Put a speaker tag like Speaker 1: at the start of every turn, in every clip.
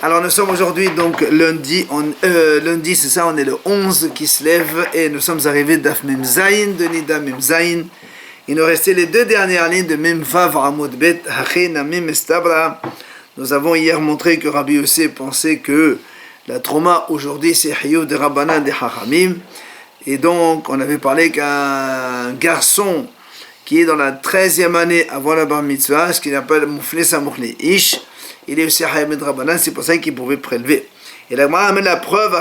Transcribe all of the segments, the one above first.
Speaker 1: Alors nous sommes aujourd'hui donc lundi, lundi c'est ça, on est le 11 qui se lève et nous sommes arrivés d'Af Mem Zayin, de Nida Mem Zayin. Il nous restait les deux dernières lignes de Mem Vav Amud Bet Hachena Mem Estabra. Nous avons hier montré que Rabbi Yossé pensait que la trauma aujourd'hui c'est Hiyuv de Rabbanan de Hachamim. Et donc on avait parlé qu'un garçon qui est dans la 13e année avant la bar mitzvah, ce qu'il appelle Moufle Samoukli Ish, il est aussi Hayam de Rabbanan, c'est pour ça qu'il pouvait prélever. Et la Gemara amène la preuve,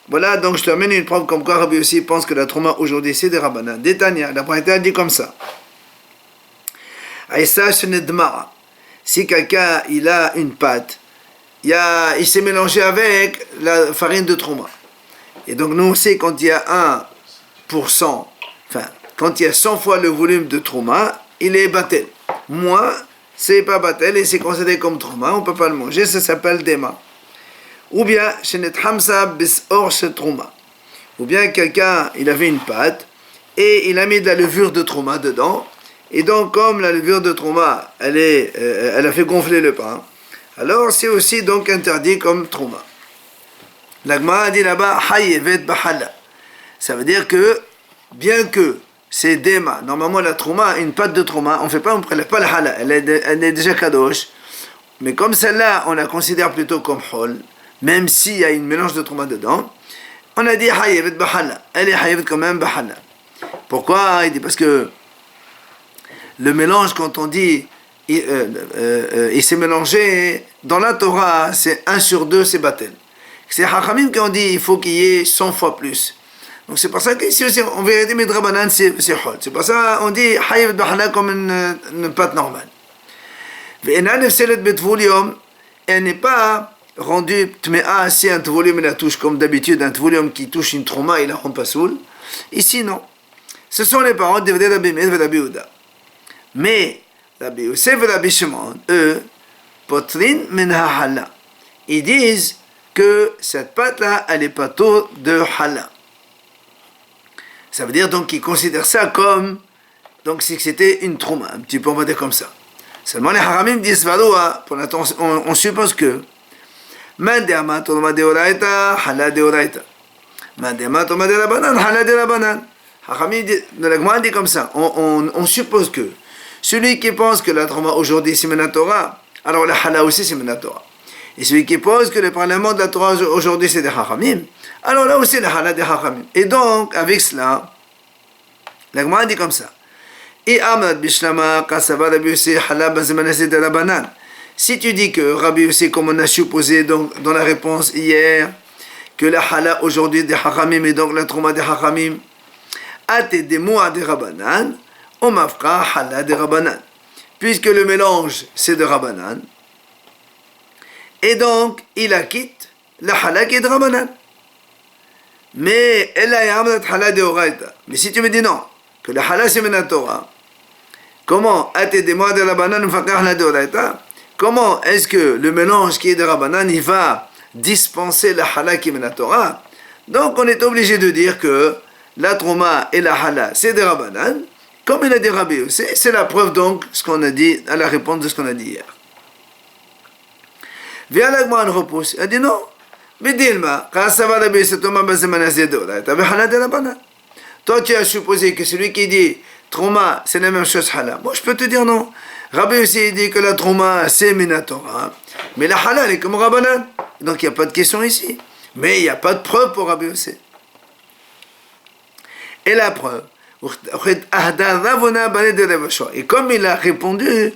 Speaker 1: voilà, donc je te amène une preuve comme quoi Rabbi aussi pense que la trauma aujourd'hui c'est des Rabbanan. Détania, la Braïta dit comme ça. Si quelqu'un il a une pâte, il s'est mélangé avec la farine de trauma. Et donc nous on sait quand il y a 1%, enfin quand il y a 100 fois le volume de trauma, il est batel. Moins, c'est pas batel et c'est considéré comme trauma, on ne peut pas le manger, ça s'appelle dema. Ou bien, ou bien quelqu'un, il avait une pâte et il a mis de la levure de trauma dedans, et donc comme la levure de trauma, elle a fait gonfler le pain, alors c'est aussi donc interdit comme trauma. La Gemara dit là-bas, hayevet bahala. Ça veut dire que, bien que c'est dema, normalement la trauma, une pâte de trauma, on ne prélève pas la hala, elle est déjà kadosh, mais comme celle-là, on la considère plutôt comme hol, même s'il y a une mélange de trauma dedans, on a dit hayevet bahala, elle est hayevet quand même bahala. Pourquoi? Il dit parce que le mélange, quand on dit il s'est mélangé, dans la Torah, c'est 1 sur 2, c'est batel. C'est Hachamim qui ont dit il faut qu'il y ait 100 fois plus. Donc c'est pour ça qu'ici aussi, on vérité, mais Drabanan, c'est hol. C'est pour ça qu'on dit hayevet bahala comme une pâte normale. Elle n'est pas rendue tmea si un tvolium la touche, comme d'habitude, un tvolium qui touche une trauma, il la rend pas soul. Ici, non. Ce sont les paroles de Rabbi Meir et Rabbi Yehuda. Mais Rabbi Yossé et Rabbi Shimon, eux, potrin min ha'hala. Ils disent que cette pâte-là, elle est pato de hala. Ça veut dire donc qu'ils considèrent ça comme, donc si c'était une trauma, un petit peu on va dire comme ça. Seulement les haramim disent pour on suppose que Mandema tolma de oraita, hala de oraita. Mandema tolma de rabanan, hala de rabanan. Haramim de la Gemara dit comme ça. On suppose que celui qui pense que la trauma aujourd'hui c'est Torah, alors la hala aussi c'est Torah. Et celui qui pense que le parlement de la Torah aujourd'hui c'est des haramim, alors là aussi la hala des haramim. Et donc avec cela, la Gemara dit comme ça. Et Ahmad Bishlama Kasava Rabbi Yossé hala bazmanase de rabanan. Si tu dis que Rabbi Yossé, comme on a supposé donc, dans la réponse hier, que la hala aujourd'hui des haramim et donc la trauma des haramim, ate des mois des rabanan, on mafka hala des rabanan. Puisque le mélange c'est de rabanan, et donc il acquitte la hala qui est de rabanan. Mais elle a amnat hala de oraita. Mais si tu me dis non, que la hala c'est Torah, comment ate des mois de rabanan mafka hala de oraita? Comment est-ce que le mélange qui est de Rabbanan, il va dispenser la hala qui est la Torah? Donc on est obligé de dire que la trauma et la hala, c'est de Rabbanan. Comme il a dit Rabbi Yossé, c'est la preuve donc, ce qu'on a dit, à la réponse de ce qu'on a dit hier. Viens la Gemara repousse. Elle dit non. Mais dis-moi, toi tu as supposé que celui qui dit trauma, c'est la même chose hala. Moi je peux te dire non. Rabbi aussi dit que la trauma c'est Torah, mais la halal est comme Rabbanan. Donc il n'y a pas de question ici. Mais il n'y a pas de preuve pour Rabbi aussi. Et la preuve, et comme il a répondu,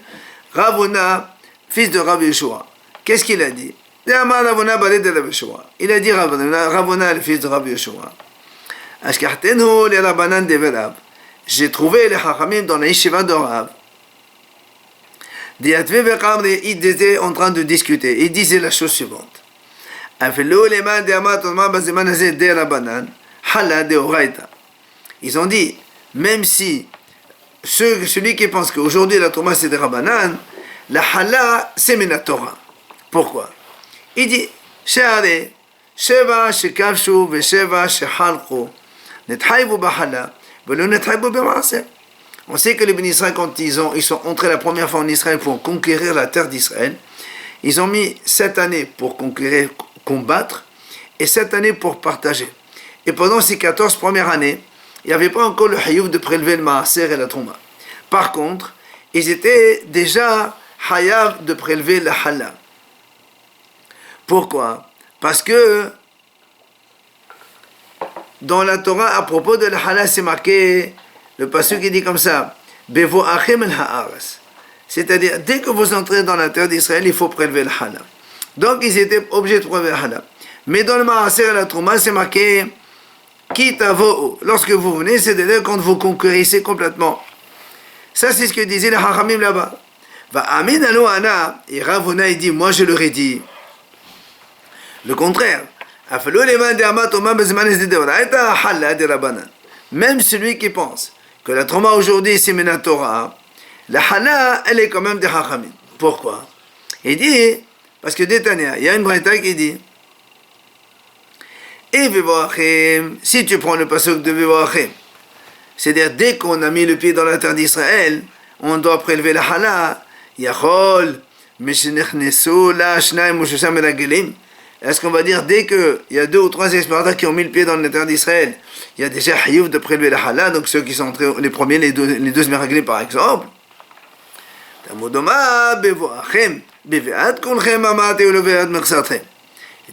Speaker 1: Ravuna, fils de Rabbi Yeshua, qu'est-ce qu'il a dit? Il a dit Ravuna, le fils de Rabbi Yeshua. J'ai trouvé les Chachamim dans la yeshiva de Rav. Ils étaient en train de discuter. Ils disaient la chose suivante. Ils ont dit, même si celui qui pense qu'aujourd'hui la Torah c'est des Rabbanan, la hala c'est Torah. Pourquoi? Il dit, She'are, Sheva shekavshu vesheva shehalchu, nethaïvu bahala, velo nethaïvu b'maaser. On sait que les Bénis Israël, quand ils sont entrés la première fois en Israël pour conquérir la terre d'Israël, Ils ont mis 7 années pour conquérir, combattre, et 7 années pour partager. Et pendant ces 14 premières années, il n'y avait pas encore le hayouf de prélever le maaser et la trouma. Par contre, ils étaient déjà hayav de prélever la hala. Pourquoi? Parce que dans la Torah, à propos de la hala, c'est marqué, le passage qui dit comme ça, Bevo achem el haaras. C'est-à-dire, dès que vous entrez dans la terre d'Israël, il faut prélever la hala. Donc, ils étaient obligés de prélever la hala. Mais dans le maaser et la trouma, c'est marqué, Kitavo, lorsque vous venez, c'est-à-dire quand vous conquérissez complètement. Ça, c'est ce que disait le Hachamim là-bas. Va amin alo ana, et Ravuna, il dit, moi je leur ai dit. Le contraire. Même celui qui pense que la trauma aujourd'hui c'est Minatora, la Hana, elle est quand même des Hachamim. Pourquoi? Il dit, parce que Détania, il y a une braïta qui dit, et Vivoachim, si tu prends le passage de Vivoachim, c'est-à-dire dès qu'on a mis le pied dans la terre d'Israël, on doit prélever la Hana, Yachol, Mishnechnesu, la Shnaim, Mushasham et la Gelim. Est-ce qu'on va dire dès qu'il y a 2 ou 3 explorateurs qui ont mis le pied dans la terre d'Israël, il y a déjà Hayouf de prélever la Hala, donc ceux qui sont entrés, les premiers, les deux Meraglim par exemple. Il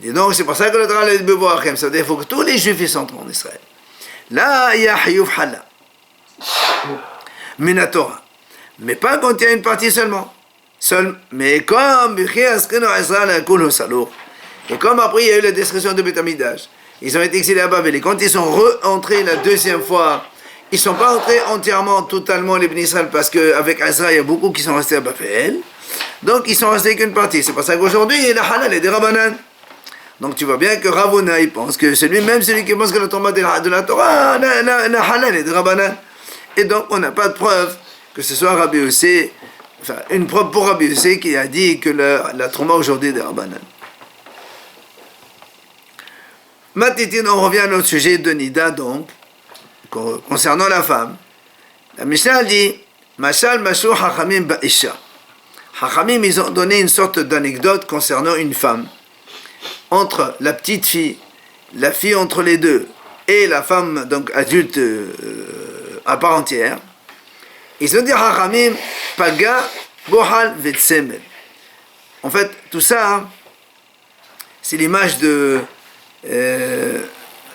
Speaker 1: dit donc c'est pour ça que le Torah est Bevoachem, ça veut dire qu'il faut que tous les Juifs s'entrent en Israël. Là, il y a Hayouf Hala. Minatora. Mais pas quand il y a une partie seulement. Mais comme et comme après il y a eu la destruction de Beth Amikdash, ils ont été exilés à Babel. Et quand ils sont rentrés la deuxième fois, ils ne sont pas entrés entièrement, totalement les Bnei Israël, parce qu'avec Ezra, il y a beaucoup qui sont restés à Babel. Donc ils sont restés qu'une partie. C'est pour ça qu'aujourd'hui, la halal est des Rabbanan. Donc tu vois bien que Ravuna, il pense que celui qui pense que la Torah de la Torah, la halal est des Rabbanan. Et donc on n'a pas de preuve que ce soit Rabbi Yossé, enfin une preuve pour Rabbi Yossé qui a dit que la Trauma aujourd'hui est des Rabbanan. Maintenant, on revient à notre sujet de Nida, donc, concernant la femme. La Mishnah dit, Mashal Mashu Hachamim Ba'isha. Hachamim, ils ont donné une sorte d'anecdote concernant une femme. Entre la petite fille, la fille entre les deux, et la femme, donc adulte à part entière. Ils ont dit Hachamim, Paga, Bohal, Vetsemel. En fait, tout ça, c'est l'image de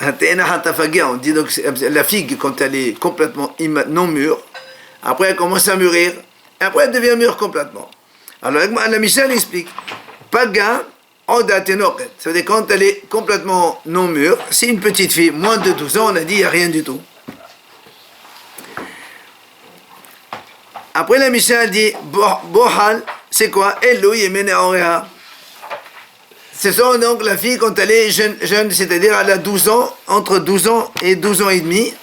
Speaker 1: on dit donc la figue quand elle est complètement non mûre, après elle commence à mûrir, et après elle devient mûre complètement. Alors la Mishnah explique, Paga Oda Tenoket, ça veut dire quand elle est complètement non mûre, c'est une petite fille, moins de 12 ans, on a dit il n'y a rien du tout. Après la Mishnah dit, Bohal, c'est quoi? Elou Yemene Oreha. Ce sont donc la fille quand elle est jeune, c'est-à-dire elle a 12 ans, entre 12 ans et 12 ans et demi,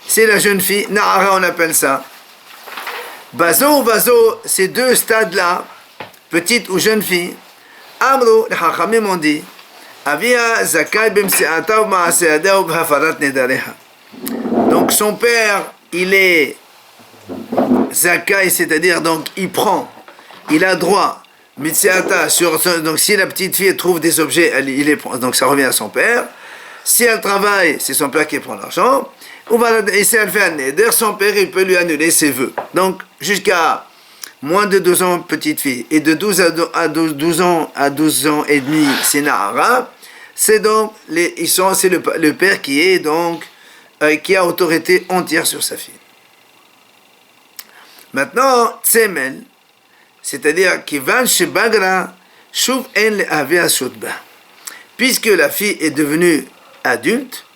Speaker 1: c'est la jeune fille, Na'ara on appelle ça. Bazo, ces deux stades-là, petite ou jeune fille, Amro, les Chachamim ont dit, Avia Zakai b'mse'ata u'ma'ase'ada u'b'hafarat nedareha. Donc son père, il est Zakai, c'est-à-dire donc il a droit. Donc si la petite fille trouve des objets, donc ça revient à son père. Si elle travaille, c'est son père qui prend l'argent. Et si elle fait un neder, son père il peut lui annuler ses vœux. Donc jusqu'à moins de 12 ans, petite fille, et de 12 à 12 ans et demi, c'est Nahara. C'est donc c'est le père qui est donc qui a autorité entière sur sa fille. Maintenant, Tsemel. C'est-à-dire puisque la fille est devenue adulte,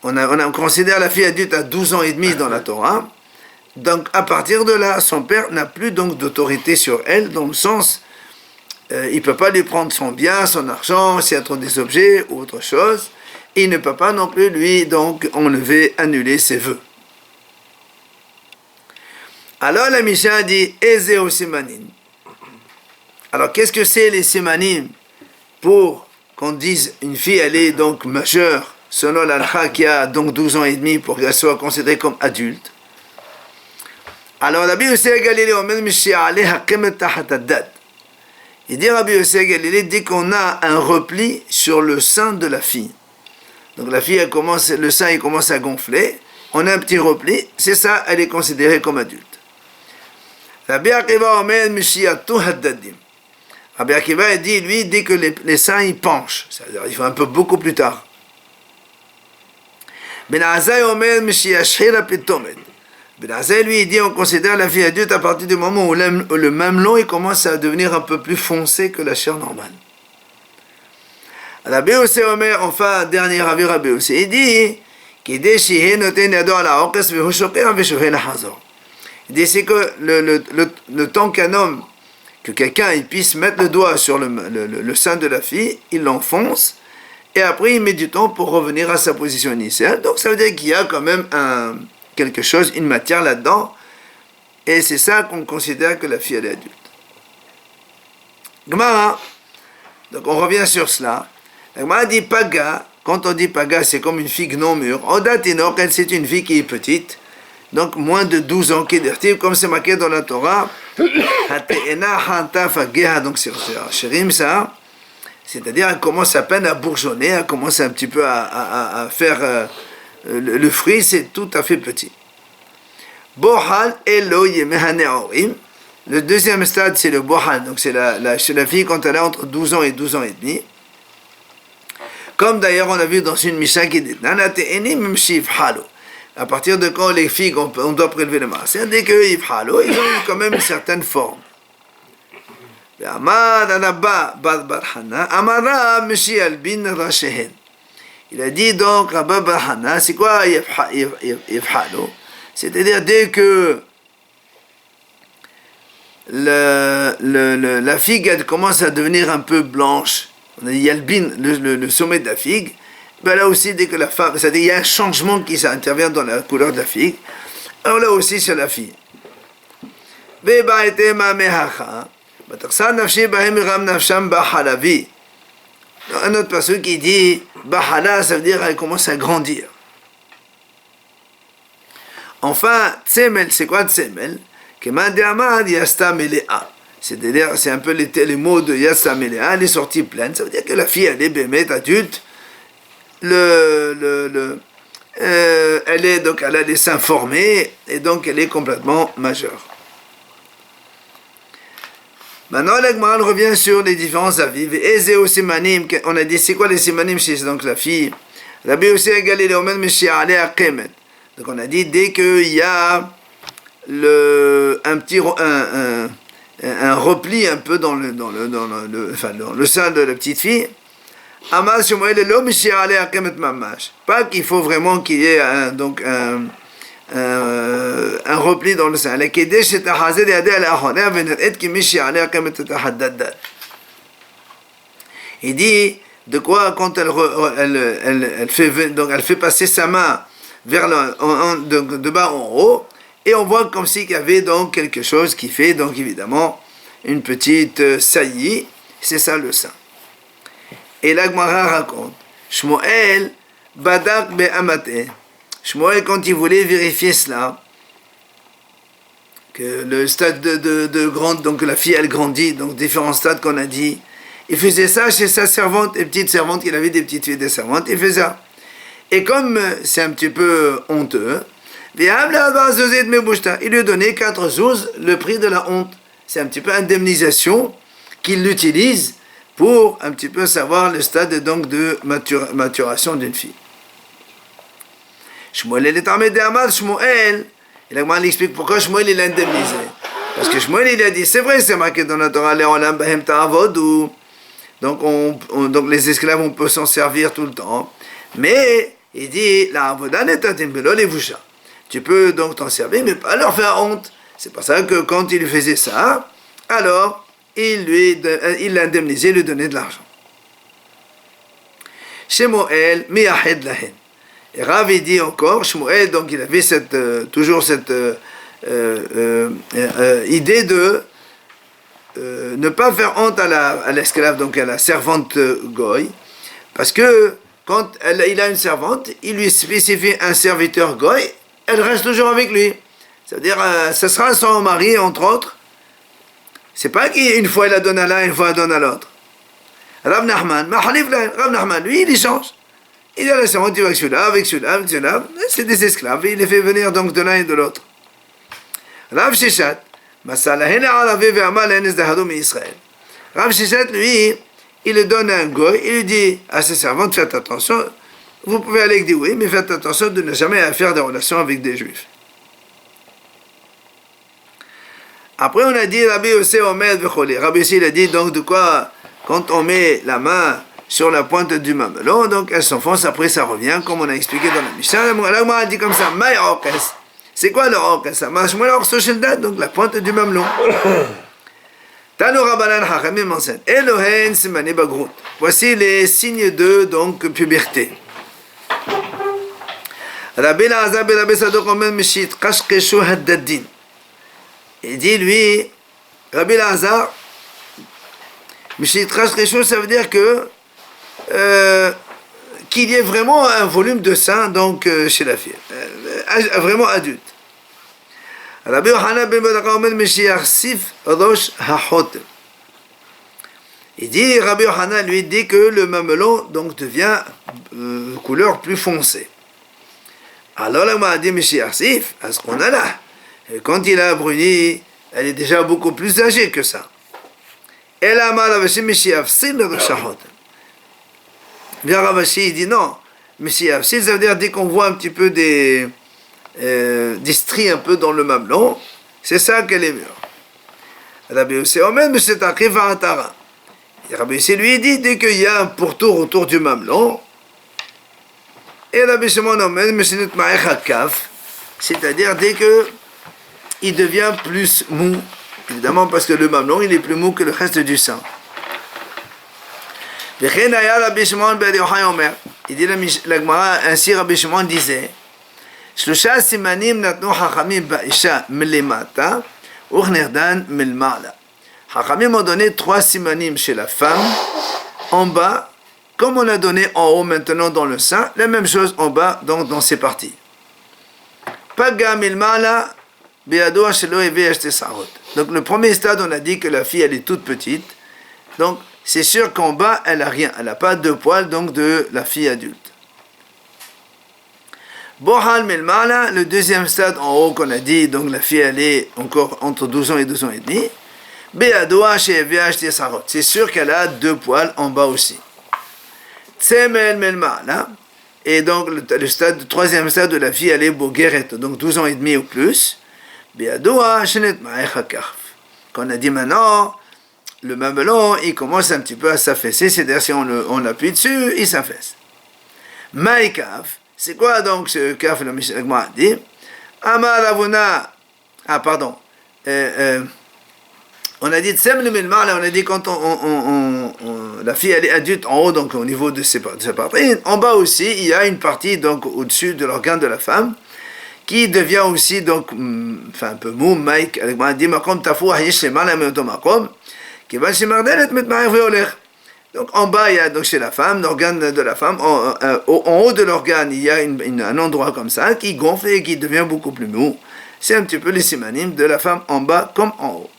Speaker 1: on considère la fille adulte à 12 ans et demi dans la Torah, donc à partir de là, son père n'a plus donc d'autorité sur elle, dans le sens, il ne peut pas lui prendre son bien, son argent, si elle trouve des objets ou autre chose, et il ne peut pas non plus lui donc annuler ses vœux. Alors la Mishnah dit Ezeo Simanim. Alors qu'est-ce que c'est les Simanim pour qu'on dise une fille elle est donc majeure selon l'alcha qui a donc 12 ans et demi pour qu'elle soit considérée comme adulte. Alors la Bible c'est Galilée Il dit Rabbi Yossi Galilée, dès qu'on a un repli sur le sein de la fille. Donc la fille, le sein il commence à gonfler, on a un petit repli, c'est ça, elle est considérée comme adulte. Rabbi Akiva Omer Mishiyatu Haddadim. Rabbi Akiva dit, lui, dès que les seins ils penchent, c'est-à-dire il faut un peu beaucoup plus tard. Ben Azai Omer Mishiyashira Pitomet. Ben Azai, lui, il dit, on considère la fille adulte à partir du moment où le mamelon il commence à devenir un peu plus foncé que la chair normale. Rabbi Yossi Omer, enfin, dernier avis Rabbi Yossi, il dit, il dit c'est que le temps qu'un homme, que quelqu'un il puisse mettre le doigt sur le sein de la fille, il l'enfonce, et après il met du temps pour revenir à sa position initiale. Donc ça veut dire qu'il y a quand même quelque chose, une matière là-dedans, et c'est ça qu'on considère que la fille elle est adulte. Gemara, donc on revient sur cela. La Gemara dit Paga, quand on dit Paga, c'est comme une figue non mûre. Odatinor, c'est une fille qui est petite, donc moins de 12 ans, qui est comme c'est marqué dans la Torah. Donc c'est Shirim ça, c'est-à-dire elle commence à peine à bourgeonner, elle commence un petit peu à faire le fruit, c'est tout à fait petit. Bohal Elo Yemehaneorim. Le deuxième stade, c'est le Bohal, donc c'est la fille quand elle a entre 12 ans et 12 ans et demi. Comme d'ailleurs on a vu dans une Mishnah qui dit à partir de quand les filles on doit prélever le mât, c'est-à-dire qu'ils ont quand même une certaine forme. Il a dit donc Rabba Barhana, c'est quoi Yifhalo? C'est-à-dire dès que la figue elle commence à devenir un peu blanche, on a dit Yalbin, le sommet de la figue, ben là aussi dès que la femme, c'est-à-dire il y a un changement qui intervient dans la couleur de la figue, alors là aussi c'est la fille. Un autre passage qui dit Bahala, ça veut dire elle commence à grandir. Enfin, Tsemel, c'est quoi Tsemel? C'est-à-dire, c'est un peu les mots de Yasta Melea, elle est sortie pleine, ça veut dire que la fille, elle est bémette, adulte, elle a les seins formés, et donc elle est complètement majeure. Maintenant, l'Agma revient sur les différents avis. On a dit, c'est quoi les simanim chez donc la fille? Rabbi Yossi Galilée Omer Mishi'ale Akemet. Donc on a dit, dès qu'il y a un repli un peu dans le sein de la petite fille, pas qu'il faut vraiment qu'il y ait un repli dans le sein. Il dit de quoi quand elle fait passer sa main vers de bas en haut, et on voit comme s'il y avait donc quelque chose qui fait donc évidemment une petite saillie, c'est ça le sein. Et la Gemara raconte, Shmuel badak be'amate. Shmuel, quand il voulait vérifier cela, que le stade de grande, donc la fille elle grandit, donc différents stades qu'on a dit, il faisait ça chez sa servante, et petite servante, il avait des petites filles de servantes, il faisait ça. Et comme c'est un petit peu honteux, il lui donnait 4 zouz, le prix de la honte. C'est un petit peu indemnisation qu'il utilise pour un petit peu savoir le stade donc de maturation d'une fille. Shmuel il est armé d'Amad, Shmuel. Et là, il explique pourquoi Shmuel il a indemnisé. Parce que Shmuel il a dit, c'est vrai, c'est marqué dans la Torah, donc les esclaves on peut s'en servir tout le temps. Mais il dit, la avoda netatim belo levusha. Tu peux donc t'en servir, mais pas leur faire honte. C'est pour ça que quand il faisait ça, alors il l'indemnisait, il lui donnait de l'argent. Shmuel miyahed lahen. Et Rav il dit encore, Shmuel, donc il avait toujours cette idée de ne pas faire honte à l'esclave, donc à la servante goy, parce que quand il a une servante, il lui spécifie un serviteur goy, elle reste toujours avec lui. C'est-à-dire, ce sera son mari, entre autres. C'est pas qu'une fois il la donne à l'un, une fois il la donne à l'autre. Rav Nachman, Rav Nachman, lui, il change. Il a la séance, il va avec celui-là, c'est des esclaves, et il les fait venir donc de l'un et de l'autre. Rav Sheshat, Rav Sheshat, lui, il le donne à un goy, il lui dit à ses servantes, faites attention, vous pouvez aller avec des oui, mais faites attention de ne jamais faire des relations avec des juifs. Après, on a dit, Rabbi Yossi Omer Vecholi. Rabbi Yossi, il a dit donc de quoi, quand on met la main sur la pointe du mamelon, donc elle s'enfonce, après ça revient, comme on a expliqué dans la Mishnah. Là, a dit comme ça, Maï Orkes. C'est quoi le Orkes? Ça marche moins l'orso sheldat, donc la pointe du mamelon. Tano Rabbanan Hachamim enseigne. Elohen Simani Bagrut. Voici les signes de donc puberté. Rabbi Lazar ben Rabbi Sadok Omer Mishit Kashkeshu Haddadin. Il dit, lui, Rabbi Lazar, Mishit Kashkeshu, ça veut dire que qu'il y ait vraiment un volume de sein donc chez la fille, vraiment adulte. Rabbi Yochanan ben Bedaka Omer Mishit Sif Rosh Hachotem. Il dit, Rabbi Yochanan lui dit que le mamelon donc devient couleur plus foncée. Alors là, on a dit Mishit Sif, à ce qu'on a là. Et quand il a bruni, elle est déjà beaucoup plus âgée que ça. Et là, Ravashi Mishit Afsil Rosh Hachotem. Bien Ravashi, il dit non, Mishit Afsil, ça veut dire dès qu'on voit un petit peu des stries un peu dans le mamelon, c'est ça qu'elle est mûre. Rabbi Yossi Omer, mais c'est un Atara. Rabbi Yossi lui dit, dès qu'il y a un pourtour autour du mamelon, et Rabbi Shimon Omer, mais c'est Kaf, c'est-à-dire dès que il devient plus mou, évidemment parce que le mamelon il est plus mou que le reste du sang. Il dit la Gemara, ainsi Rabbi Shimon disait, Shlosha simanim natnu hachamim ba'isha milimata uchnerdan milmala. Hachamim ont donné 3 simanim chez la femme en bas, comme on a donné en haut maintenant dans le sein, la même chose en bas donc dans ces parties. Paga milmala be'adoa shelo evei ashte sarot. Donc le premier stade on a dit que la fille elle est toute petite, donc c'est sûr qu'en bas elle a rien, elle n'a pas de poils donc de la fille adulte. Bohal Melmala, le deuxième stade en haut qu'on a dit, donc la fille elle est encore entre 12 ans et 12 ans et demi. Be'adoa she'evei ashte sarot. C'est sûr qu'elle a 2 poils en bas aussi. Tsemel Melmala. Et donc le troisième stade de la fille elle est Bogeret, donc 12 ans et demi ou plus. Be'adoa shenet ma'echakaf. Qu'on a dit maintenant, le mamelon il commence un petit peu à s'affaisser, c'est-à-dire si on appuie dessus, il s'affaisse. Ma'ekaf. C'est quoi donc ce kaf, le Mishnah dit? Amar Ravuna. Ah, pardon. On a dit Tsem le Milmar, là, on a dit quand la fille elle est adulte en haut, donc au niveau de ses parties. En bas aussi, il y a une partie donc au-dessus de l'organe de la femme qui devient aussi donc, enfin un peu mou, Mike, avec moi, dit Makom Tafou, Hayish, c'est mal à Makom, qui va chez Mardelet, met Maïr Veoler. Donc en bas, il y a donc chez la femme, l'organe de la femme, en haut de l'organe, il y a un endroit comme ça qui gonfle et qui devient beaucoup plus mou. C'est un petit peu les simanim de la femme en bas comme en haut.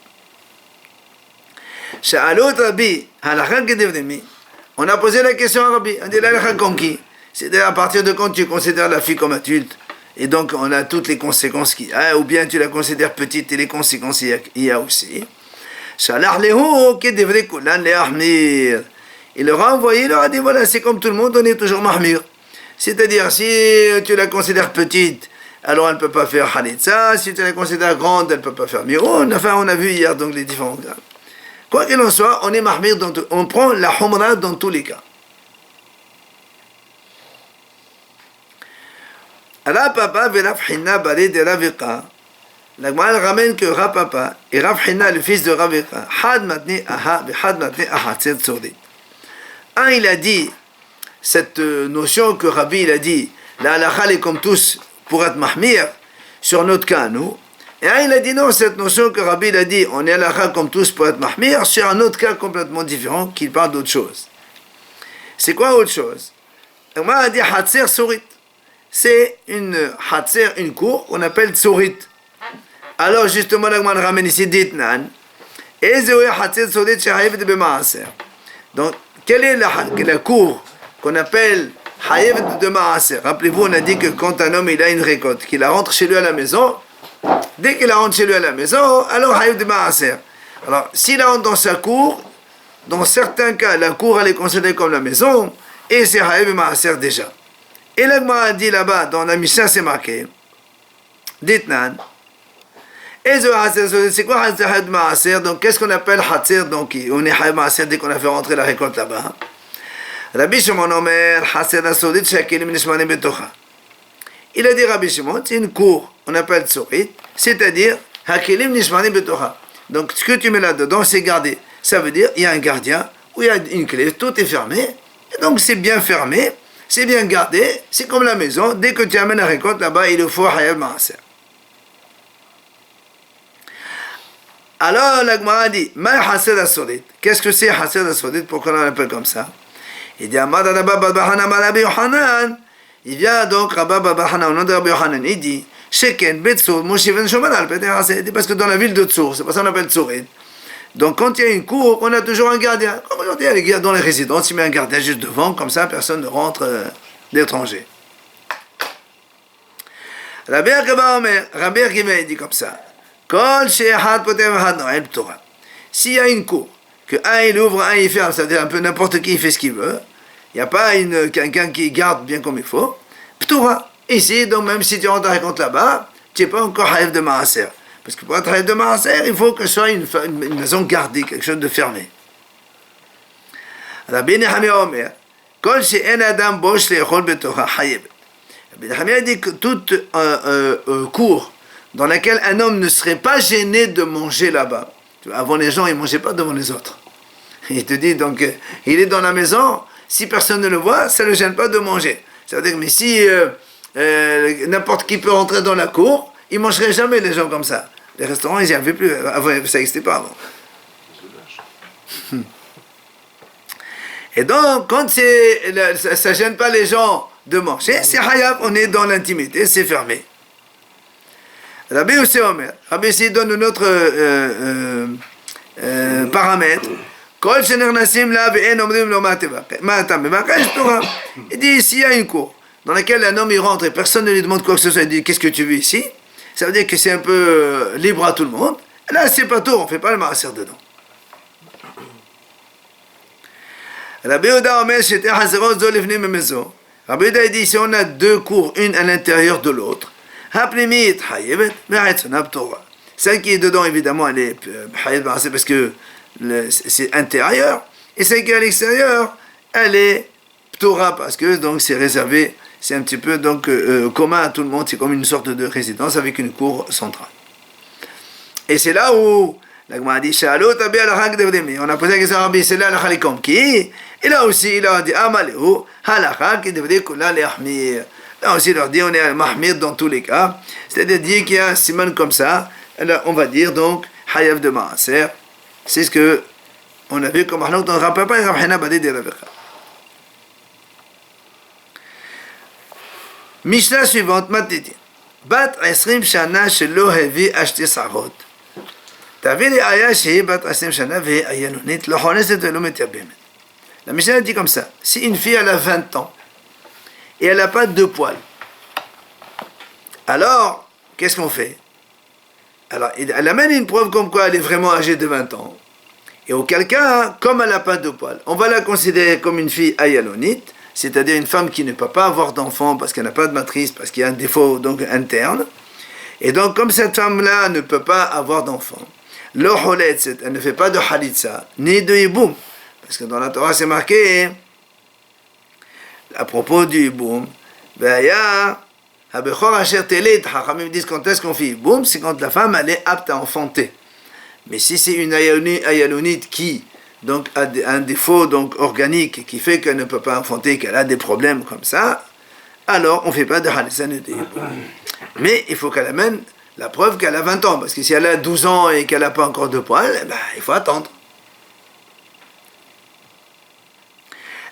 Speaker 1: On a posé la question à Rabbi, on dit l'halakha conquis. C'est-à-dire à partir de quand tu considères la fille comme adulte, et donc on a toutes les conséquences qu'il y a, ou bien tu la considères petite et les conséquences il y a aussi. Il leur a envoyé, il leur a dit voilà, c'est comme tout le monde, on est toujours mahmir. C'est-à-dire, si tu la considères petite, alors elle ne peut pas faire halitza, si tu la considères grande, elle ne peut pas faire miroun. Enfin, on a vu hier donc les différents cas. Quoi qu'il en soit, on est mahmir, on prend la humra dans tous les cas. Rav Papa et Rav Hina balé de Raviqa. La Gemara ramène que Rav Papa et Rav Hina, le fils de Raviqa, had matni aha, had matni aha, c'est sourdit. Un, il a dit, cette notion que Rabbi il a dit, la halakha est comme tous pour être mahmir, sur notre cas, nous. Et un, il a dit non, cette notion que Rabbi il a dit, on est halakha comme tous pour être mahmir, sur un autre cas complètement différent, qui parle d'autre chose. C'est quoi autre chose? Moi, a dit hatser sourit. C'est une hatser, une cour, qu'on appelle sourit. Alors, justement, la Gemara ramène ici d'Itnan. Donc, quelle est la cour qu'on appelle Hayev de Maaser? Rappelez-vous, on a dit que quand un homme il a une récolte, qu'il la rentre chez lui à la maison, dès qu'il la rentre chez lui à la maison, alors Hayev de Maaser. Alors, s'il la rentre dans sa cour, dans certains cas, la cour elle est considérée comme la maison, et c'est Hayev de Maaser déjà. Et la Gemara dit là-bas, dans la Mishnah, c'est marqué, Ditnan, c'est quoi Hayev de Maaser? Donc, qu'est-ce qu'on appelle Hatzer? Donc, on est Hayev de Maaser dès qu'on a fait rentrer la récolte là-bas. Rabbi Shimon Omer, Hatzer Asodit, Shakelim Nishmanim Betocha. Il a dit Rabbi Shimon, c'est une cour, on appelle Tsorit, c'est-à-dire Hakelim Nishmanim Betocha. Donc, ce que tu mets là-dedans, c'est gardé. Ça veut dire, il y a un gardien, ou il y a une clé, tout est fermé, et donc c'est bien fermé, c'est bien gardé, c'est comme la maison, dès que tu amènes la récolte là-bas, il faut Hayev Maaser. Alors, la Gemara dit, Ma Hased Asodit. Qu'est-ce que c'est Hased Asodit? Pourquoi on l'appelle comme ça? Il dit, Amad Rabba Barbahanan Rabbi Yohanan. Il vient donc Rabba Barbahanan, au nom de Rabbi Yohanan, il dit, Sheken Betsur, Moshiven Shoman al Peter Hased. Parce que dans la ville de Tsur, c'est pour ça qu'on appelle Tsurid. Donc, quand il y a une cour, on a toujours un gardien. Comme aujourd'hui, dans les résidences, il met un gardien juste devant, comme ça, personne ne rentre d'étranger. Rabbi Akiva il dit comme ça. S'il y a une cour, que un il ouvre, un il ferme, c'est-à-dire un peu n'importe qui il fait ce qu'il veut, il n'y a pas quelqu'un qui garde bien comme il faut, P'tora. Ici, donc même si tu rentres à raconte là-bas, tu n'es pas encore Hayev de Maaser. Parce que pour être Hayev de Maaser, il faut que ce soit une maison gardée, quelque chose de fermé. Rabbi Nehemiah Omer, Kol she'en adam bosh le'echol betocha Hayev. Rabbi Nehemiah dit que toute cour dans laquelle un homme ne serait pas gêné de manger là-bas. Avant les gens, ils ne mangeaient pas devant les autres. Il te dit donc, il est dans la maison, si personne ne le voit, ça ne le gêne pas de manger. C'est-à-dire que mais si n'importe qui peut rentrer dans la cour, ils ne mangeraient jamais les gens comme ça. Les restaurants, ils n'y avaient plus, avant, ça n'existait pas avant. Et donc, quand ça ne gêne pas les gens de manger, c'est Hayav, on est dans l'intimité, c'est fermé. Rabbi Yossi Omer, Rabbi Yossi donne un autre paramètre. Il dit, s'il y a une cour dans laquelle un homme il rentre et personne ne lui demande quoi que ce soit, il dit, qu'est-ce que tu veux ici? Ça veut dire que c'est un peu libre à tout le monde. Là, c'est pas tout, on ne fait pas le maaser dedans. Rabbi Yehuda Omer, c'était Hazerot Zo Lifnim Memezo. Rabbi Yehuda dit, si on a deux cours, une à l'intérieur de l'autre, celle qui est dedans, évidemment, elle est parce que c'est intérieur, et celle qui est à l'extérieur, elle est p'tora, parce que donc c'est réservé, c'est un petit peu donc commun à tout le monde, c'est comme une sorte de résidence avec une cour centrale. Et c'est là où la Gemara dit, on a posé la question à Rabbi, c'est là la Khalikom qui, et là aussi il a dit, Amaleu, halakha qui devrait kula le'ahmir. Là aussi, il leur dit, on est à Mahmir dans tous les cas. C'est-à-dire dire qu'il y a un siman comme ça, là, on va dire donc, Hayav de Maaser. C'est ce que on a vu comme Mahlok dans Rapapa et Rabhena Badi de Ravecha. Mishnah suivante, Matiti. Bat Esrim Shana Shelo Hevi Ashti Sarot. T'avais les ayah chez Bat Esrim Shana Ve Ayanonit, le Honeset de l'homme Yabemet. La Mishnah dit comme ça. Si une fille, elle a 20 ans, et elle n'a pas de poils. Alors, qu'est-ce qu'on fait? Alors, elle amène une preuve comme quoi elle est vraiment âgée de 20 ans. Et auquel cas, comme elle n'a pas de poils, on va la considérer comme une fille ayalonite, c'est-à-dire une femme qui ne peut pas avoir d'enfant parce qu'elle n'a pas de matrice, parce qu'il y a un défaut donc interne. Et donc, comme cette femme-là ne peut pas avoir d'enfant, le holet, elle ne fait pas de halitza, ni de hiboum. Parce que dans la Torah, c'est marqué... à propos du hiboum, Chachamim disent quand est-ce qu'on fait hiboum, c'est quand la femme elle est apte à enfanter. Mais si c'est une ayalonite qui donc a un défaut donc organique qui fait qu'elle ne peut pas enfanter, qu'elle a des problèmes comme ça, alors on ne fait pas de halisan et de hiboum. Mais il faut qu'elle amène la preuve qu'elle a 20 ans, parce que si elle a 12 ans et qu'elle n'a pas encore de poils, il faut attendre.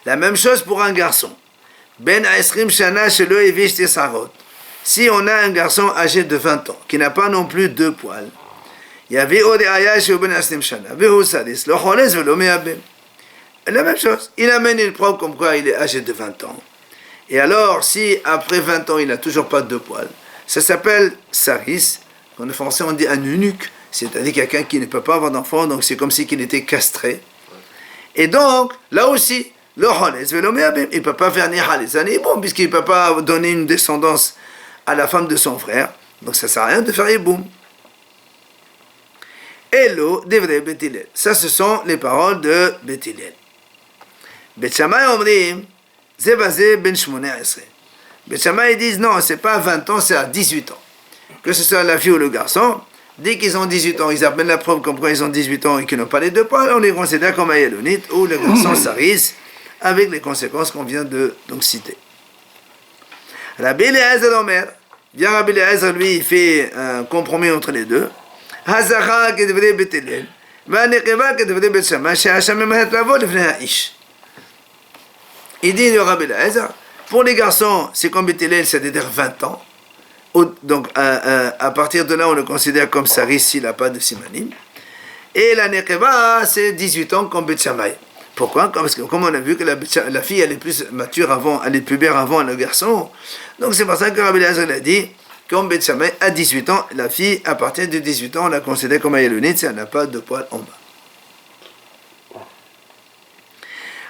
Speaker 1: La même chose pour un garçon. Ben Esrim Shana Shelo Evish Tesarot. Si on a un garçon âgé de 20 ans, qui n'a pas non plus de poils, יביא עוד ראיה שהוא בן 20 שנה, והוא סדיס, לא חולס ולא מייבם. La même chose, il amène une preuve comme quoi il est âgé de 20 ans. Et alors, si après 20 ans il n'a toujours pas de poils, ça s'appelle saris. En français on dit un eunuque, c'est-à-dire quelqu'un qui ne peut pas avoir d'enfant, donc c'est comme si il était castré. Et donc, là aussi, le Khalis, il ne peut pas faire ni Khalis, ni Iboum, puisqu'il ne peut pas donner une descendance à la femme de son frère. Donc ça ne sert à rien de faire Iboum. Elo devrait Beth Hillel. Ça, ce sont les paroles de Beth Hillel. Beth Shammai omrim, c'est basé ben 18. Beth Shammai disent non, c'est pas à 20 ans, c'est à 18 ans. Que ce soit la fille ou le garçon, dès qu'ils ont 18 ans, ils amènent la preuve comme quoi ils ont 18 ans et qu'ils n'ont pas les deux poils, on les considère comme ayalonites ou le garçon saris, avec les conséquences qu'on vient de donc citer. Rabbi Eliezer Omer, bien Rabbi Eliezer, lui, il fait un compromis entre les deux. Hazara qui devrait Beth Hillel, והנקבה כדברי בית שמאי שהשם ממהרת לבוא לפני האיש. Il dit le Rabbi Eliezer, pour les garçons, c'est comme Beth Hillel, c'est-à-dire 20 ans. Donc, à partir de là, on le considère comme saris s'il n'a pas de simanim. Et la nekeba, c'est 18 ans comme Beth Shammai. Pourquoi? Parce que, comme on a vu que la fille, elle est plus mature avant, elle est pubère avant le garçon. Donc, c'est pour ça que Rabbi Eliezer a dit, comme Beth Shammai, à 18 ans, la fille, à partir de 18 ans, on la considère comme ayalonite si elle n'a pas de poils en bas.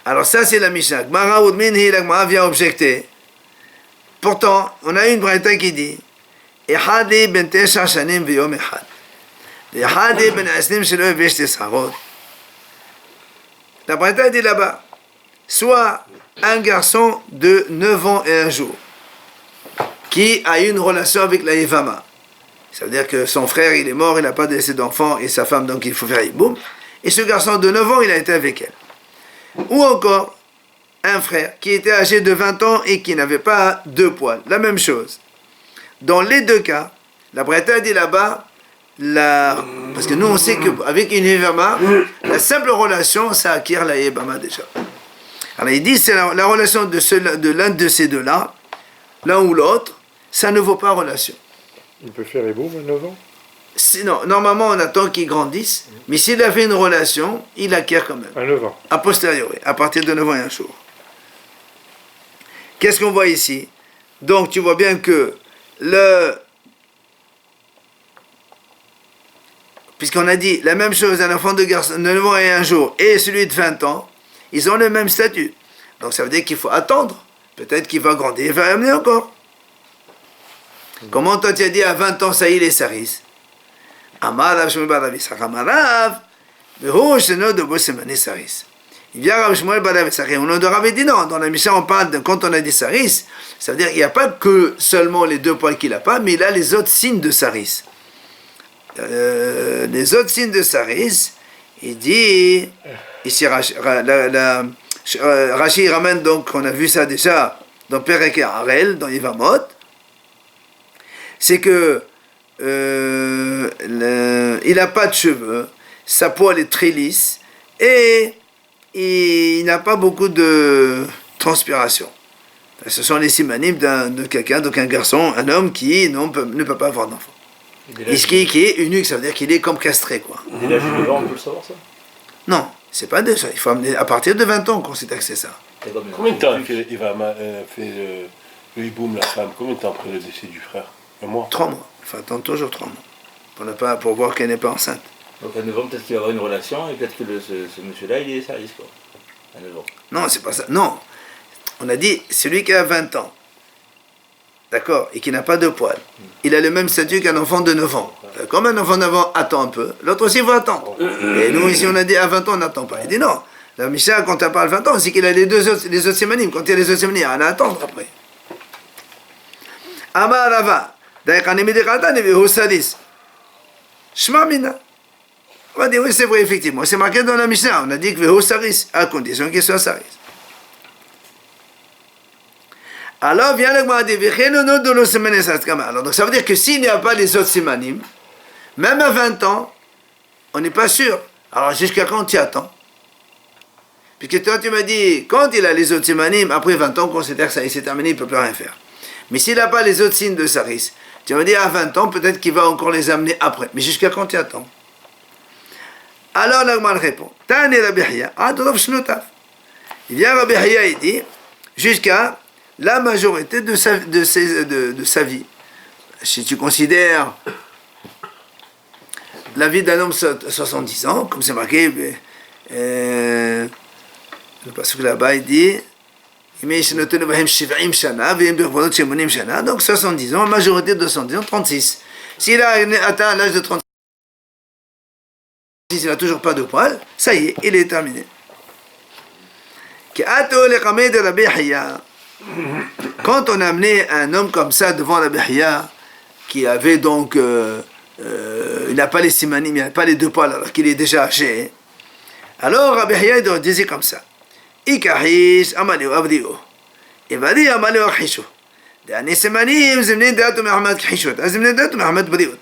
Speaker 1: Alors, ça, c'est la Mishnah. Gmara Udmin, la Gmara vient objecter. Pourtant, on a une braïta qui dit, אחד לי בן 9 שנים ויום אחד, ואחד לי בן 20 שלא יבש תסערות. La braïta dit là-bas, soit un garçon de 9 ans et un jour, qui a eu une relation avec la Yevama. Ça veut dire que son frère, il est mort, il n'a pas laissé d'enfant, et sa femme, donc il faut faire Yiboum. Et ce garçon de 9 ans, il a été avec elle. Ou encore, un frère qui était âgé de 20 ans et qui n'avait pas deux poils. La même chose. Dans les deux cas, la braïta dit là-bas, parce que nous on sait qu'avec une Yevama, la simple relation, ça acquiert la Yevama déjà. Alors il dit, c'est la relation de l'un de ces deux-là, l'un ou l'autre, ça ne vaut pas relation.
Speaker 2: Il peut faire Yiboum à 9 ans?
Speaker 1: Non, normalement on attend qu'il grandisse, mais s'il a fait une relation, il acquiert quand même.
Speaker 2: À 9 ans.
Speaker 1: A posteriori, à partir de 9 ans et un jour. Qu'est-ce qu'on voit ici? Donc tu vois bien que puisqu'on a dit la même chose, un enfant de garçon de 9 ans et un jour et celui de 20 ans, ils ont le même statut. Donc ça veut dire qu'il faut attendre. Peut-être qu'il va grandir, il va amener encore. Comment toi tu as dit à 20 ans, ça y est, les saris? Amarav Shmuel bar Rav Yitzchak Amarav, Behu Sheno de Bosemani Saris. Il vient Rav Shmuel bar Rav Yitzchak. On aurait dit non, dans la Mishnah on parle de quand on a dit saris, ça veut dire qu'il n'y a pas que seulement les deux poils qu'il n'a pas, mais il a les autres signes de saris. Les autres signes de saris, il dit, ici Rashi ramène donc, on a vu ça déjà dans Perek et Harel, dans Yevamot, c'est que il n'a pas de cheveux, sa peau elle est très lisse et il n'a pas beaucoup de transpiration. Ce sont les simanim de quelqu'un, donc un garçon, un homme qui ne peut pas avoir d'enfant. Et qui est unique, ça veut dire qu'il est comme castré, quoi.
Speaker 3: Dès l'âge de 9 ans, on peut le savoir ça?
Speaker 1: Non, c'est pas déjà. Il faut amener à partir de 20 ans qu'on considère que c'est ça.
Speaker 4: Combien de temps il va faire le hiboum, la femme? Combien de temps après le décès du frère? Un mois?
Speaker 1: 3 mois. Il faut attendre toujours 3 mois. Pour voir qu'elle n'est pas enceinte.
Speaker 3: Donc à 9 ans, peut-être qu'il va avoir une relation et peut-être que ce monsieur-là, il est saris, quoi. À 9 ans.
Speaker 1: Non, c'est pas ça. Non. On a dit, celui qui a 20 ans, d'accord, et qui n'a pas de poils, il a le même statut qu'un enfant de 9 ans. Comme un enfant de 9 ans attend un peu, l'autre aussi va attendre. Et nous, ici, on a dit à 20 ans, on n'attend pas. Il dit non. La Mishnah, quand on parle 20 ans, c'est qu'il a les autres sémanim. Quand il y a les autres sémanim, on a à attendre après. Amar Rava, Shma Mina. On va dire, oui, c'est vrai, effectivement. C'est marqué dans la Mishnah. On a dit que Vehu Saris, à condition qu'il soit Saris. Alors vient le Gemara dit, alors donc ça veut dire que s'il n'y a pas les autres simanim, même à 20 ans, on n'est pas sûr. Alors jusqu'à quand tu attends? Puisque toi tu m'as dit, quand il a les autres simanim, après 20 ans, on considère que ça s'est terminé, il ne peut plus rien faire. Mais s'il n'a pas les autres signes de saris, tu m'as dit à 20 ans, peut-être qu'il va encore les amener après. Mais jusqu'à quand tu attends? Alors l'Agmar répond, Tani Rabbi Hiya, Adrov Shnotaf. Il vient Rabbi Hiya, il dit, jusqu'à la majorité de sa vie. Si tu considères la vie d'un homme 70 ans, comme c'est marqué, parce que là-bas il dit, donc 70 ans, majorité de 70 ans, 36. S'il a atteint l'âge de 36, il n'a toujours pas de poils, ça y est, il est terminé. Quand on a amené un homme comme ça devant Rabbi Hiya, qui avait donc, il n'a pas les simanim, il n'a pas les deux poils, alors qu'il est déjà âgé, alors Rabbi Hiya disait comme ça, Ikahish amaleo avdio, Evadi amaleo achisho, Dani simanim zimnin datu Muhammad khishot, zimnin datu Muhammad badiot.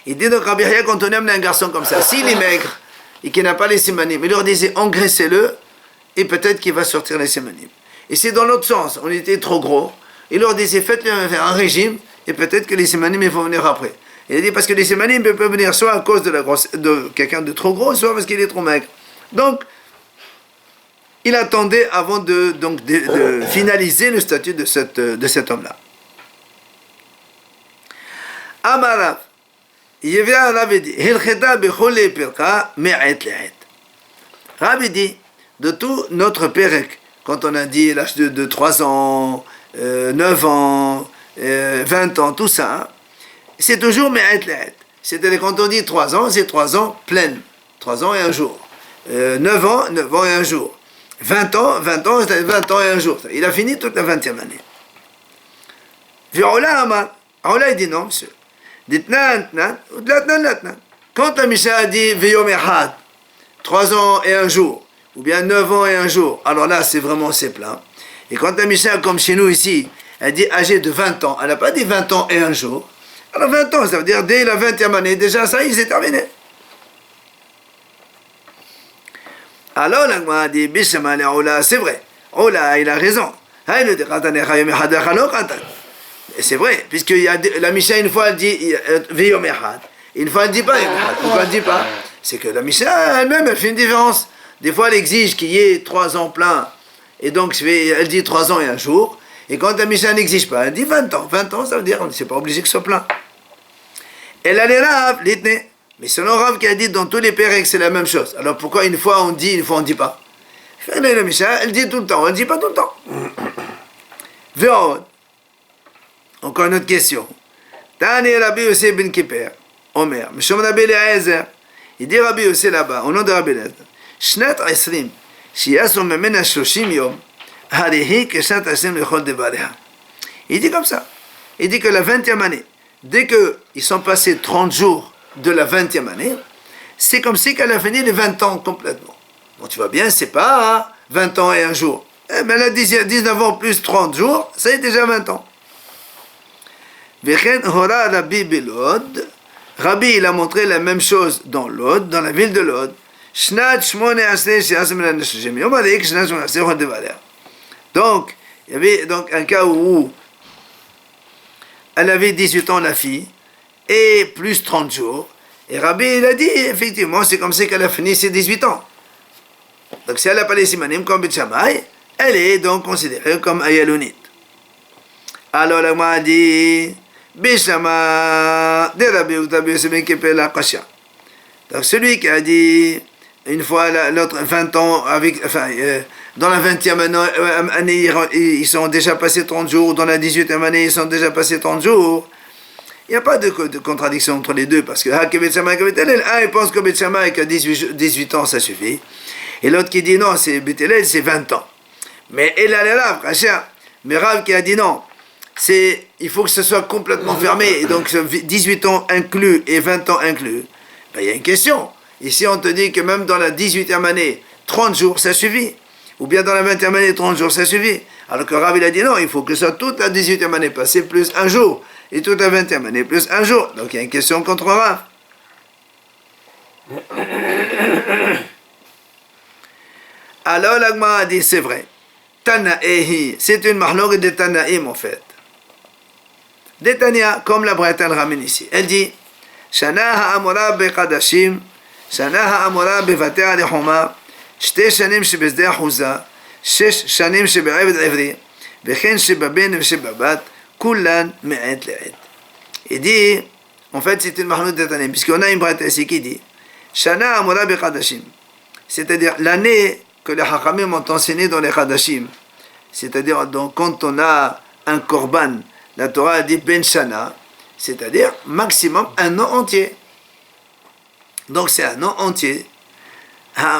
Speaker 1: Il dit donc Rabbi Hiya, quand on amène un garçon comme ça, s'il est maigre et qu'il n'a pas les simanim, il leur disait engraissez-le et peut-être qu'il va sortir les simanim. Et c'est dans l'autre sens, on était trop gros, il leur disait faites-le un régime et peut-être que les simanim vont venir après. Il a dit parce que les simanim peuvent venir soit à cause de quelqu'un de trop gros, soit parce qu'il est trop maigre. Donc, il attendait avant de finaliser le statut de cet homme-là. Amarav. Il y avait un Rabbi dit, Rabbi dit, de tout notre pérec, quand on a dit l'âge de 3 ans, 9 ans, 20 ans, tout ça, c'est toujours me'et le'et. C'est-à-dire quand on dit 3 ans, c'est 3 ans pleines, 3 ans et un jour. 9 ans, 9 ans et un jour. 20 ans, c'est 20 ans et un jour. Il a fini toute la 20e année. Ola il dit non, monsieur. Quand la Mishnah a dit Veyom Echad, 3 ans et un jour, ou bien 9 ans et un jour, alors là c'est vraiment c'est plein. Et quand la Mishnah, comme chez nous ici, elle dit âgé de 20 ans, elle n'a pas dit 20 ans et un jour. Alors 20 ans, ça veut dire dès la 20e année, déjà ça y est, c'est terminé. Alors l'Agma a dit Bishama le Ola, c'est vrai. Ola, il a raison. Et c'est vrai, puisque la Mishnah, une fois, elle dit Veyom Echad, une fois, elle ne dit pas Yom Echad. Pourquoi elle ne dit pas? C'est que la Mishnah elle-même, elle fait une différence. Des fois, elle exige qu'il y ait 3 ans pleins, et donc elle dit 3 ans et un jour. Et quand la Mishnah n'exige pas, elle dit 20 ans. 20 ans, ça veut dire qu'on n'est pas obligé que ce soit plein. Elle a les Rav, l'itne. Mais selon Rav qui a dit dans tous les pérèques, c'est la même chose. Alors pourquoi une fois on dit, une fois on ne dit pas? La Mishnah, elle dit tout le temps, elle ne dit pas tout le temps. Ve'od. Encore une autre question. Tani Rabbi Yosef ben Kiper, Omer, Mishom Rabbi Eliezer, il dit Rabbi Yosef là-bas, au nom de Rabbi Eliezer, Shnat Esrim, Shiyasu Memena Shoshim Yom, Harihi Keshat Esrim Lechol Devareha. Il dit comme ça. Il dit que la 20e année, dès qu'ils sont passés 30 jours de la 20e année, c'est comme si qu'elle a fini les 20 ans complètement. Bon, tu vois bien, c'est pas 20 ans et un jour. Mais elle a 19 ans plus 30 jours, ça est déjà 20 ans. Rabbi, il a montré la même chose dans Lod, dans la ville de Lod. Donc, il y avait donc un cas où elle avait 18 ans, la fille, et plus 30 jours. Et Rabbi, il a dit, effectivement, c'est comme ça qu'elle a fini ses 18 ans. Donc, si elle n'a pas les simanim comme Bet Shammai, elle est donc considérée comme Ayalonite. Alors, la m'a dit, Bishama, de Rabbi Utabi, c'est bien qu'il peut la kasha. Donc, celui qui a dit, une fois, l'autre 20 ans, dans la 20e année, ils sont déjà passés 30 jours, dans la 18e année, ils sont déjà passés 30 jours. Il n'y a pas de contradiction entre les deux, parce que un, il pense que Bet Shammai, qu'à 18 ans, ça suffit. Et l'autre qui dit non, c'est Bet Hillel, c'est 20 ans. Mais il a Rav, mais Rav qui a dit non, il faut que ce soit complètement fermé, et donc 18 ans inclus et 20 ans inclus. Ben, il y a une question. Ici, on te dit que même dans la 18e année, 30 jours, ça suffit. Ou bien dans la 20e année, 30 jours, ça suffit. Alors que Rav, il a dit non, il faut que ce soit toute la 18e année passée plus un jour. Et toute la 20e année plus un jour. Donc il y a une question contre Rav. Alors l'Agma a dit c'est vrai. Tanaehi, c'est une mahlok de Tanaïm en fait. De Tania, comme la Bretagne ramène ici. Elle dit שנה האמורה בחדשים, שנה האמורה בבתי הלחומה, 2 שנים שבשדה אחוזה, 6 שנים שבעבד עברי, וכן שבבן ושבבת, כולן מעת לעת. Il dit, en fait c'est une mahlout d'Etanim, puisqu'on a une braïta ici qui dit, Shana Amora Bechadashim, c'est-à-dire l'année que les Hachamim ont enseigné dans les Chadashim, c'est-à-dire donc, quand on a un korban, la Torah a dit Ben Shana, c'est-à-dire maximum un an entier. Donc c'est un an entier.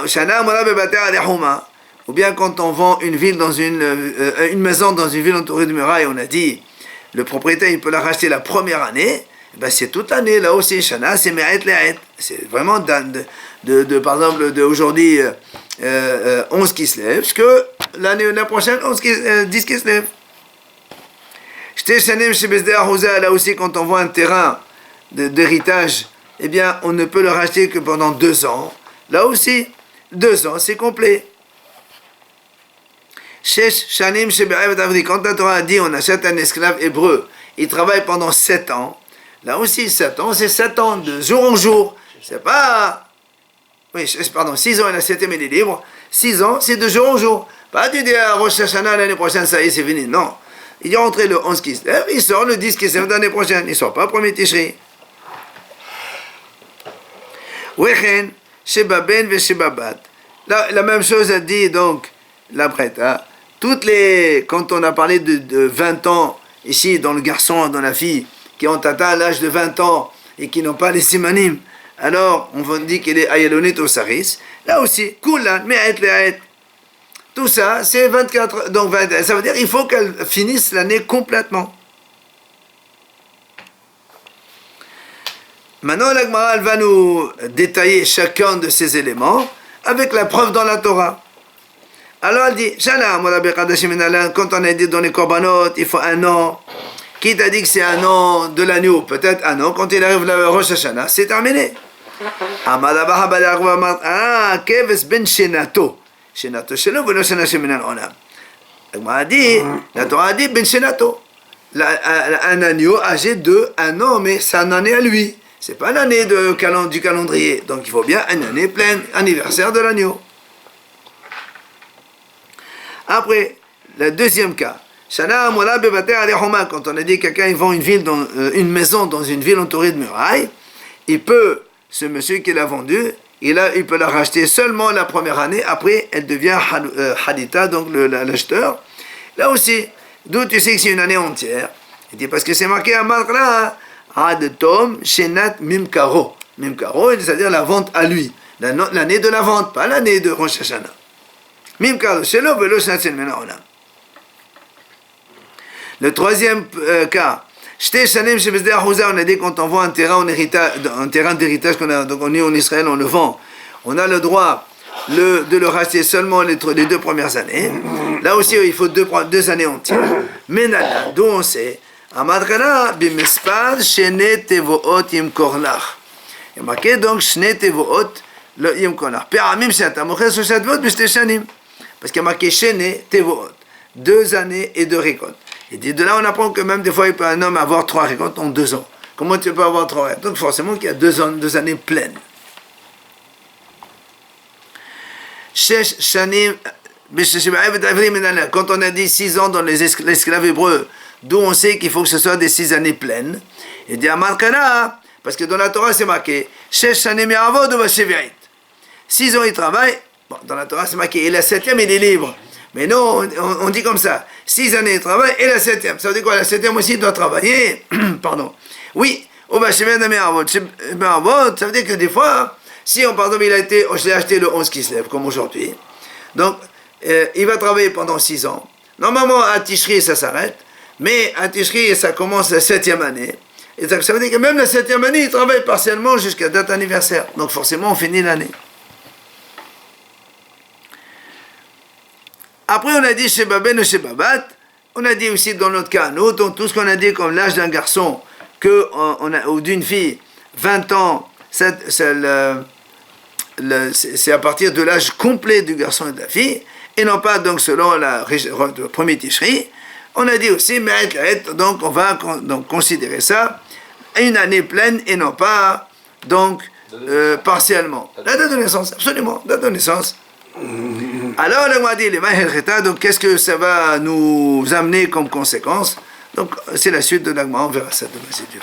Speaker 1: Shana Amora Bebate Alehuma, ou bien quand on vend une ville dans une maison dans une ville entourée de murailles, on a dit, le propriétaire il peut la racheter la première année, ben c'est toute l'année, là aussi, Shana, c'est Me'et Le'et. C'est vraiment par exemple, d'aujourd'hui 11 qui se lèvent, que l'année prochaine, 10 qui se lèvent. Là aussi, quand on voit un terrain d'héritage, eh bien, on ne peut le racheter que pendant 2 ans. Là aussi, 2 ans, c'est complet. Quand la Torah a dit on achète un esclave hébreu, il travaille pendant 7 ans. Là aussi, 7 ans, c'est 7 ans, de jour en jour. C'est pas... Oui, pardon, 6 ans et la 7e il est libre. 6 ans, c'est de jour en jour. Pas tu dis à Rosh Hashanah l'année prochaine, ça y est, c'est fini. Non. Il est rentré le 11 qui se lève, il sort le 10 qui se lève l'année prochaine. Il ne sort pas premier Tishri. Wechen, Sheba Ben ve Sheba Bat. La même chose a dit donc la Breta. Quand on a parlé de 20 ans, ici, dans le garçon, dans la fille, qui ont atteint l'âge de 20 ans et qui n'ont pas les simanim, alors on dit qu'il est ayalonit au saris. Là aussi, kulan, me'et le'et. Tout ça, c'est 24, donc 20, ça veut dire qu'il faut qu'elle finisse l'année complètement. Maintenant, la Gemara, elle va nous détailler chacun de ces éléments avec la preuve dans la Torah. Alors elle dit, quand on a dit dans les korbanot, il faut 1 an. Qui t'a dit que c'est 1 an de l'agneau? Peut-être 1 an. Quand il arrive le Rosh Hashanah, c'est terminé. Ah, keves ben shenato. Shenato shelo velo shena shemenan onam. La Torah a dit ben shenato. Un agneau âgé de 1 an, mais c'est une année à lui. C'est pas l'année du calendrier. Donc il faut bien une année pleine, anniversaire de l'agneau. Après, le deuxième cas, Shana Amola Bebate Alehoma, quand on a dit que quelqu'un il vend une maison dans une ville entourée de murailles, il peut, ce monsieur qui l'a vendu, il peut la racheter seulement la première année, après elle devient Hadita, donc l'acheteur. Là aussi, d'où tu sais que c'est une année entière? Il dit parce que c'est marqué à Markra, Ad Tom Shenat Mimkaro. Mimkaro, c'est-à-dire la vente à lui, l'année de la vente, pas l'année de Rosh Hashanah. Le troisième cas, on a dit quand on vend un terrain d'héritage donc on est en Israël, on le vend, on a le droit de le racheter seulement les 2 premières années. Là aussi il faut 2 années entières. Mais d'où on sait, il y a marqué donc Shne Tevoot le Yom Konach. Parce qu'il y a marqué Shene Tevoot, 2 années et 2 récoltes. Et de là, on apprend que même des fois, il peut un homme avoir 3 récoltes en 2 ans. Comment tu peux avoir 3 récoltes? Donc forcément qu'il y a 2 années pleines. Quand on a dit 6 ans dans l'esclave hébreu, d'où on sait qu'il faut que ce soit des 6 années pleines. Il dit Amarkana, parce que dans la Torah c'est marqué 6 ans il travaille. Bon, dans la Torah c'est marqué, et la 7e il est libre. Mais non, on dit comme ça, 6 années de travail et la 7e. Ça veut dire quoi? La 7e aussi il doit travailler. Pardon. Oui, ça veut dire que des fois, si on, par exemple, je l'ai acheté le 11 qui se lève, comme aujourd'hui, donc il va travailler pendant 6 ans. Normalement, à Tishri, ça s'arrête, mais à Tishri, ça commence la 7e année. Et ça veut dire que même la 7e année, il travaille partiellement jusqu'à date anniversaire. Donc forcément, on finit l'année. Après, on a dit chez Baben ou chez Babat, on a dit aussi dans notre cas, nous, dans tout ce qu'on a dit comme l'âge d'un garçon ou d'une fille, 20 ans, c'est à partir de l'âge complet du garçon et de la fille, et non pas donc selon le premier Tishri. On a dit aussi, donc on va donc considérer ça une année pleine et non pas donc partiellement. La date de naissance, absolument, date de naissance. Alors, le dit les Maher donc qu'est-ce que ça va nous amener comme conséquence? Donc, c'est la suite de l'agma, on verra ça demain, c'est dur.